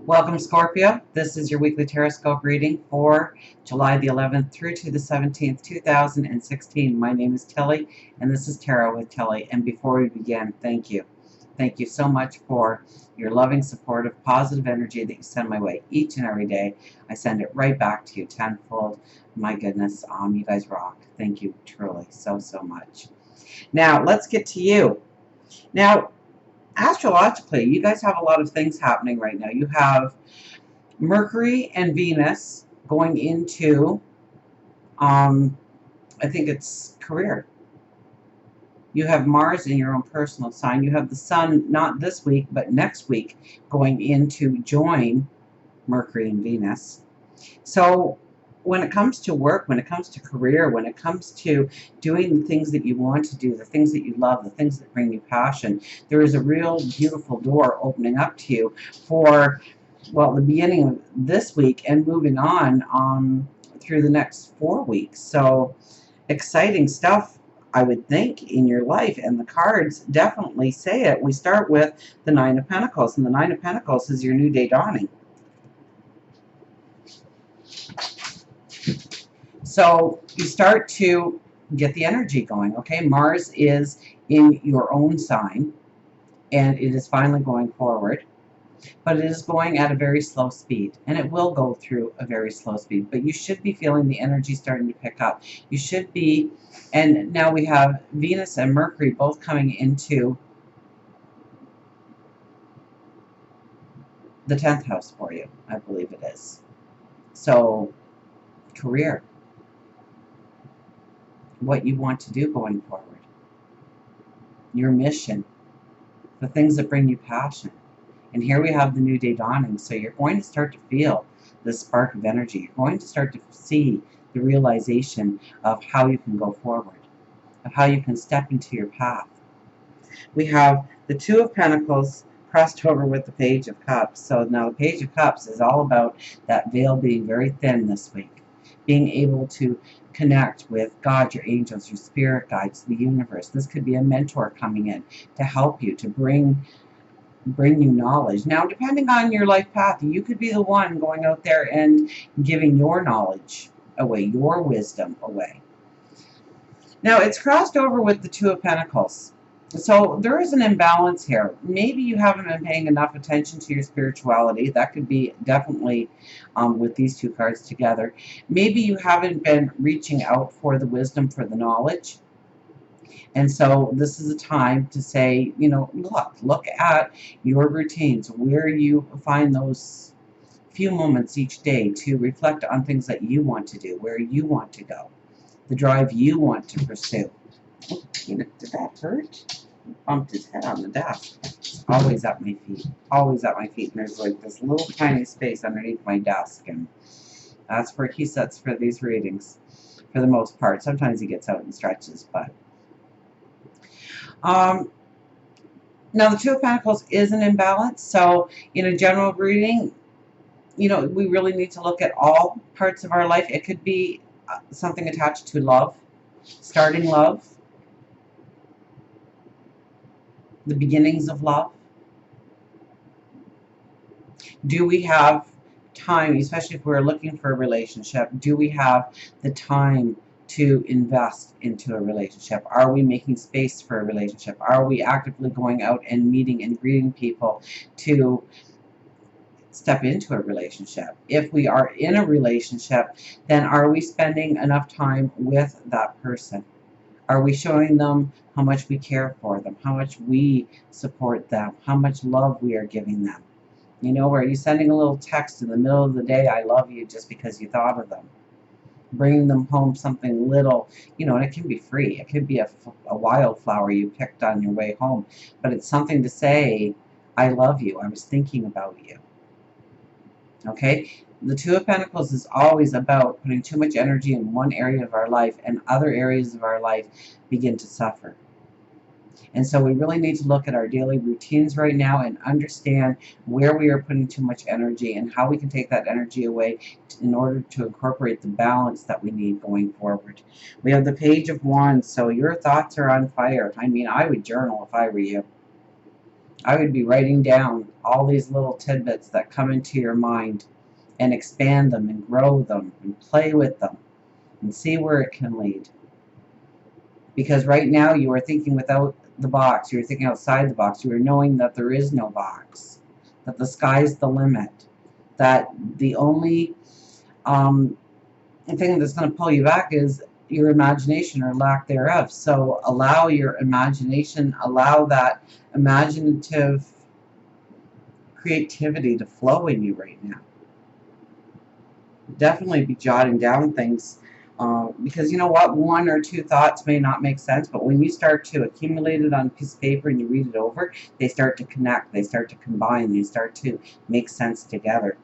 Welcome, Scorpio. This is your weekly Teroscope reading for July the 11th through to the 17th, 2016. My name is Tilly, and this is Tarot with Tilly. And before we begin, thank you. Thank you so much for your loving, supportive, positive energy that you send my way each and every day. I send it right back to you tenfold. My goodness, you guys rock. Thank you truly so much. Now, let's get to you. Now, astrologically, you guys have a lot of things happening right now. You have Mercury and Venus going into, I think it's career. You have Mars in your own personal sign. You have the Sun, not this week, but next week, going in to join Mercury and Venus. So when it comes to work, when it comes to career, when it comes to doing the things that you want to do, the things that you love, the things that bring you passion, there is a real beautiful door opening up to you for, well, the beginning of this week and moving on through the next 4 weeks. So exciting stuff, I would think, in your life, and the cards definitely say it. We start with the Nine of Pentacles, and the Nine of Pentacles is your new day dawning. So you start to get the energy going, okay? Mars is in your own sign, and it is finally going forward, but it is going at a very slow speed, and it will go through a very slow speed, but you should be feeling the energy starting to pick up. You should be, and now we have Venus and Mercury both coming into the 10th house for you, I believe it is. So, career. What you want to do going forward, your mission, the things that bring you passion. And here we have the new day dawning, so you're going to start to feel this spark of energy. You're going to start to see the realization of how you can go forward, of how you can step into your path. We have the Two of Pentacles crossed over with the Page of Cups. So now the Page of Cups is all about that veil being very thin this week, being able to connect with God, your angels, your spirit guides, the universe. This could be a mentor coming in to help you, to bring you knowledge. Now, depending on your life path, you could be the one going out there and giving your knowledge away, your wisdom away. Now, it's crossed over with the Two of Pentacles. So there is an imbalance here. Maybe you haven't been paying enough attention to your spirituality. That could be definitely with these two cards together. Maybe you haven't been reaching out for the wisdom, for the knowledge. And so this is a time to say, you know, look at your routines, where you find those few moments each day to reflect on things that you want to do, where you want to go, the drive you want to pursue. Oh, you know, did that hurt? He bumped his head on the desk. It's always at my feet. Always at my feet. And there's like this little tiny space underneath my desk. And that's where he sits for these readings, for the most part. Sometimes he gets out and stretches, but... now the Two of Pentacles is an imbalance. So in a general reading, you know, we really need to look at all parts of our life. It could be something attached to love, starting love, the beginnings of love. Do we have time, especially if we're looking for a relationship, do we have the time to invest into a relationship? Are we making space for a relationship? Are we actively going out and meeting and greeting people to step into a relationship? If we are in a relationship, then are we spending enough time with that person? Are we showing them how much we care for them, how much we support them, how much love we are giving them? You know, are you sending a little text in the middle of the day, I love you, just because you thought of them? Bringing them home something little, you know, and it can be free. It could be a wildflower you picked on your way home, but it's something to say, I love you, I was thinking about you. Okay? The Two of Pentacles is always about putting too much energy in one area of our life and other areas of our life begin to suffer. And so we really need to look at our daily routines right now and understand where we are putting too much energy and how we can take that energy away in order to incorporate the balance that we need going forward. We have the Page of Wands, so your thoughts are on fire. I mean, I would journal if I were you. I would be writing down all these little tidbits that come into your mind and expand them and grow them and play with them and see where it can lead. Because right now you are thinking without the box, you're thinking outside the box, you are knowing that there is no box, that the sky's the limit, that the only thing that's going to pull you back is your imagination or lack thereof. So allow your imagination, allow that imaginative creativity to flow in you right now. Definitely be jotting down things, because you know what, one or two thoughts may not make sense, but when you start to accumulate it on a piece of paper and you read it over, they start to connect, they start to combine, they start to make sense together.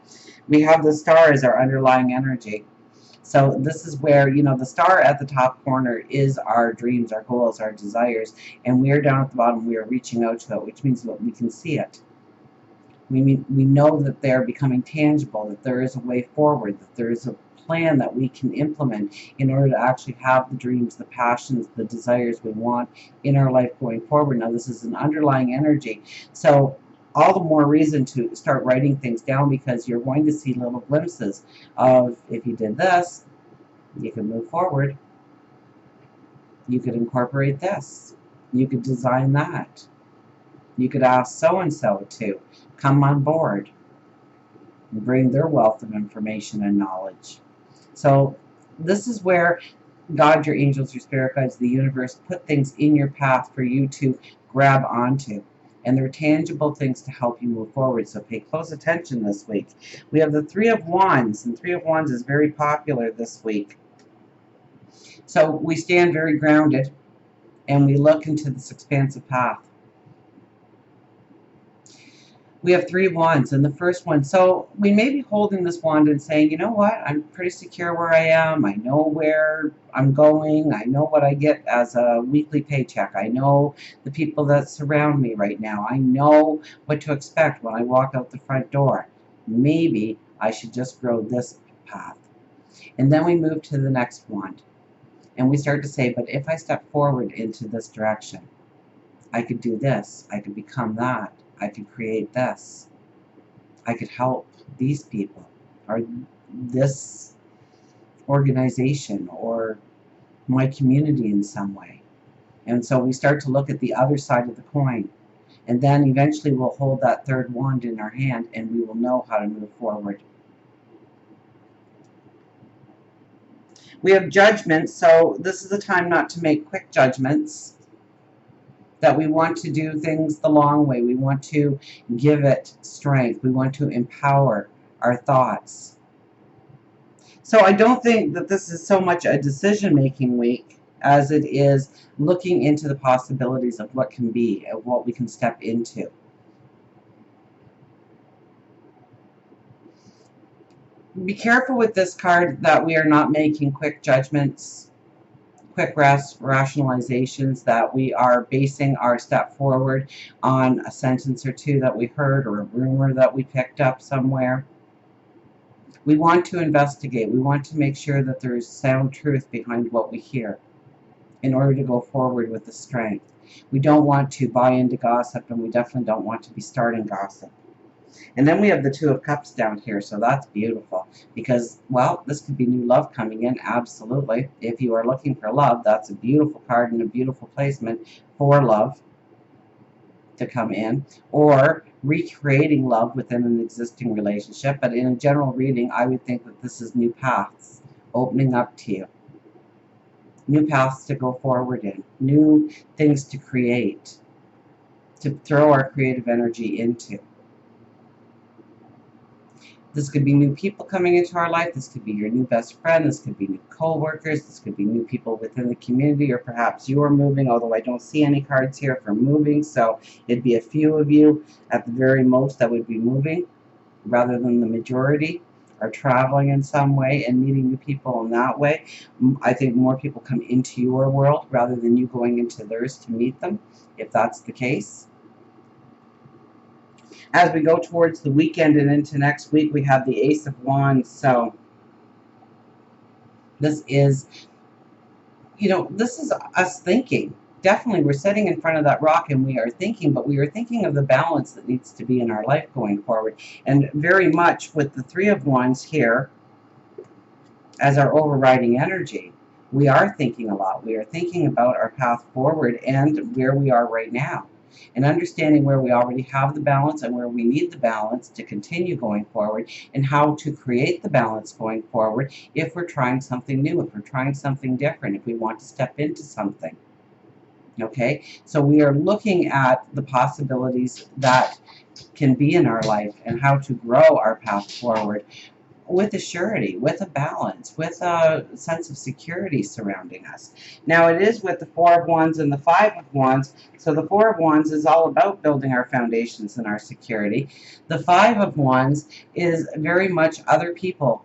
We have the star as our underlying energy. So this is where, you know, the star at the top corner is our dreams, our goals, our desires, and we are down at the bottom, we are reaching out to it, which means that we can see it. We know that they're becoming tangible, that there is a way forward, that there is a plan that we can implement in order to actually have the dreams, the passions, the desires we want in our life going forward. Now, this is an underlying energy, so all the more reason to start writing things down, because you're going to see little glimpses of, if you did this, you could move forward, you could incorporate this, you could design that, you could ask so-and-so to come on board and bring their wealth of information and knowledge. So this is where God, your angels, your spirit guides, the universe put things in your path for you to grab onto. And they're tangible things to help you move forward. So pay close attention this week. We have the Three of Wands, and Three of Wands is very popular this week. So we stand very grounded and we look into this expansive path. We have three wands, and the first one, so we may be holding this wand and saying, you know what, I'm pretty secure where I am, I know where I'm going, I know what I get as a weekly paycheck, I know the people that surround me right now, I know what to expect when I walk out the front door. Maybe I should just grow this path. And then we move to the next wand, and we start to say, but if I step forward into this direction, I could do this, I could become that, I could create this, I could help these people, or this organization, or my community in some way. And so we start to look at the other side of the coin. And then eventually we'll hold that third wand in our hand and we will know how to move forward. We have judgment, so this is the time not to make quick judgments, that we want to do things the long way. We want to give it strength. We want to empower our thoughts. So I don't think that this is so much a decision-making week as it is looking into the possibilities of what can be, of what we can step into. Be careful with this card that we are not making quick judgments, quick rationalizations, that we are basing our step forward on a sentence or two that we heard or a rumor that we picked up somewhere. We want to investigate. We want to make sure that there is sound truth behind what we hear in order to go forward with the strength. We don't want to buy into gossip, and we definitely don't want to be starting gossip. And then we have the Two of Cups down here, so that's beautiful because, well, this could be new love coming in, absolutely. If you are looking for love, that's a beautiful card and a beautiful placement for love to come in, or recreating love within an existing relationship. But in a general reading, I would think that this is new paths opening up to you. New paths to go forward in, new things to create, to throw our creative energy into. This could be new people coming into our life. This could be your new best friend. This could be new co-workers. This could be new people within the community, or perhaps you are moving, although I don't see any cards here for moving, so it'd be a few of you at the very most that would be moving, rather than the majority are traveling in some way and meeting new people in that way. I think more people come into your world rather than you going into theirs to meet them, if that's the case. As we go towards the weekend and into next week, we have the Ace of Wands. So this is, this is us thinking. definitely we're sitting in front of that rock and we are thinking, but we are thinking of the balance that needs to be in our life going forward. And very much with the Three of Wands here as our overriding energy, we are thinking a lot. We are thinking about our path forward and where we are right now. And understanding where we already have the balance and where we need the balance to continue going forward, and how to create the balance going forward if we're trying something new, if we're trying something different, if we want to step into something. Okay, so we are looking at the possibilities that can be in our life and how to grow our path forward with a surety, with a balance, with a sense of security surrounding us. Now it is with the Four of Wands and the Five of Wands. So the Four of Wands is all about building our foundations and our security. The Five of Wands is very much other people.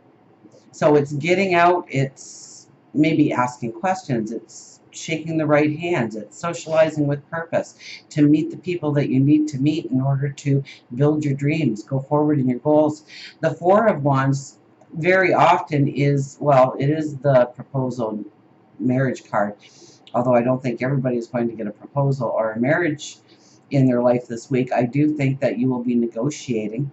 So it's getting out, it's maybe asking questions, it's shaking the right hands, it's socializing with purpose to meet the people that you need to meet in order to build your dreams, go forward in your goals. The Four of Wands very often is, well, it is the proposal marriage card, although I don't think everybody is going to get a proposal or a marriage in their life this week. I do think that you will be negotiating.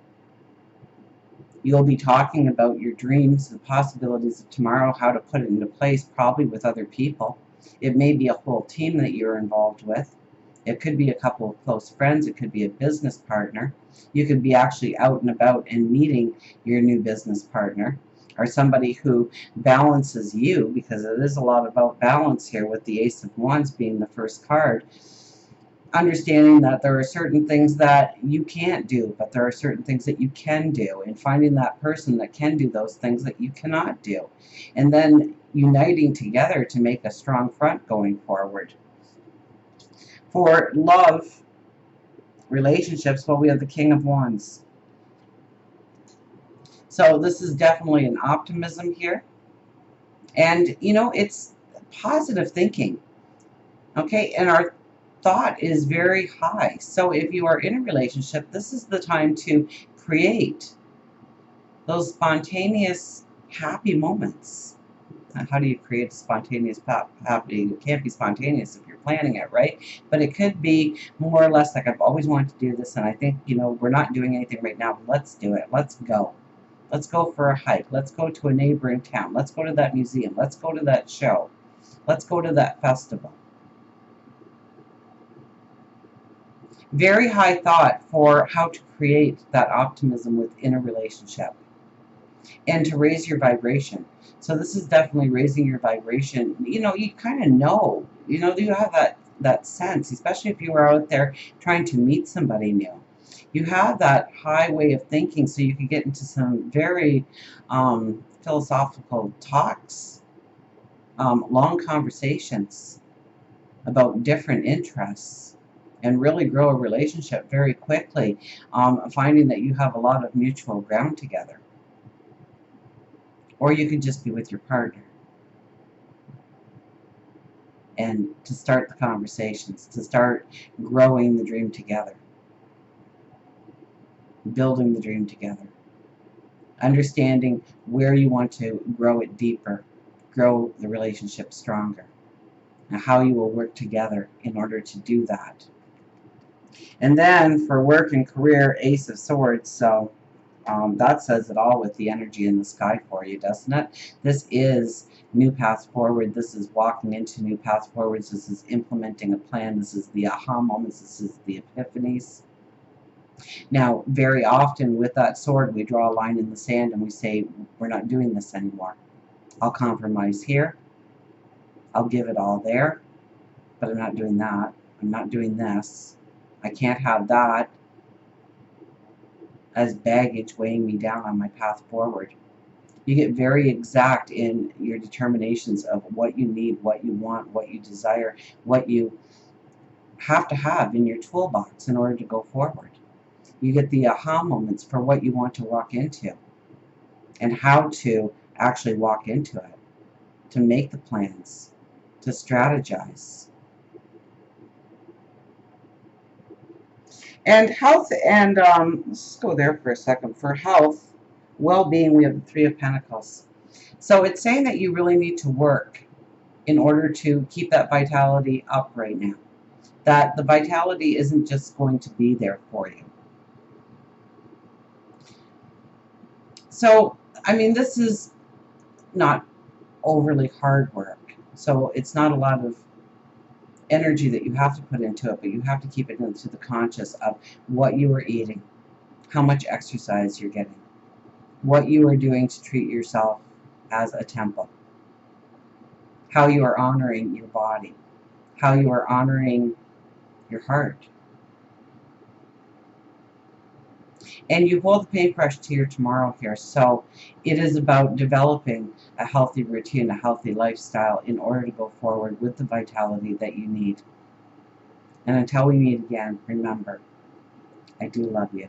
You'll be talking about your dreams, the possibilities of tomorrow, how to put it into place, probably with other people. It may be a whole team that you're involved with. It could be a couple of close friends. It could be a business partner. You could be actually out and about and meeting your new business partner, or somebody who balances you, because it is a lot about balance here with the Ace of Wands being the first card. Understanding that there are certain things that you can't do, but there are certain things that you can do, and finding that person that can do those things that you cannot do, and then uniting together to make a strong front going forward. For love, relationships, well, we have the King of Wands. So this is definitely an optimism here. And, you know, it's positive thinking. Okay, and our thought is very high. So if you are in a relationship, this is the time to create those spontaneous happy moments. How do you create a spontaneous happy? It can't be spontaneous if you're planning it, right? But it could be more or less like, I've always wanted to do this, and I think, you know, we're not doing anything right now, but let's do it. Let's go. Let's go for a hike. Let's go to a neighboring town. Let's go to that museum. Let's go to that show. Let's go to that festival. Very high thought for how to create that optimism within a relationship and to raise your vibration. So this is definitely raising your vibration. You know, you kind of know, you know, you have that sense, especially if you are out there trying to meet somebody new. You have that high way of thinking, so you can get into some very philosophical talks, long conversations about different interests, and really grow a relationship very quickly, finding that you have a lot of mutual ground together. Or you could just be with your partner and to start the conversations, to start growing the dream together, building the dream together, understanding where you want to grow it deeper, grow the relationship stronger, and how you will work together in order to do that. And then for work and career, Ace of Swords. So that says it all with the energy in the sky for you, doesn't it? This is new path forward. This is walking into new path forwards. This is implementing a plan. This is the aha moments. This is the epiphanies. Now, very often with that sword, we draw a line in the sand and we say, we're not doing this anymore. I'll compromise here. I'll give it all there, but I'm not doing that. I'm not doing this. I can't have that as baggage weighing me down on my path forward. You get very exact in your determinations of what you need, what you want, what you desire, what you have to have in your toolbox in order to go forward. You get the aha moments for what you want to walk into and how to actually walk into it, to make the plans, to strategize. And health, and let's just go there for a second. For health, well-being, we have the Three of Pentacles. So it's saying that you really need to work in order to keep that vitality up right now. That the vitality isn't just going to be there for you. So, I mean, this is not overly hard work. So it's not a lot of energy that you have to put into it, but you have to keep it into the conscious of what you are eating, how much exercise you're getting, what you are doing to treat yourself as a temple, how you are honoring your body, how you are honoring your heart. And you hold the paintbrush to your tomorrow here. So it is about developing a healthy routine, a healthy lifestyle in order to go forward with the vitality that you need. And until we meet again, remember, I do love you.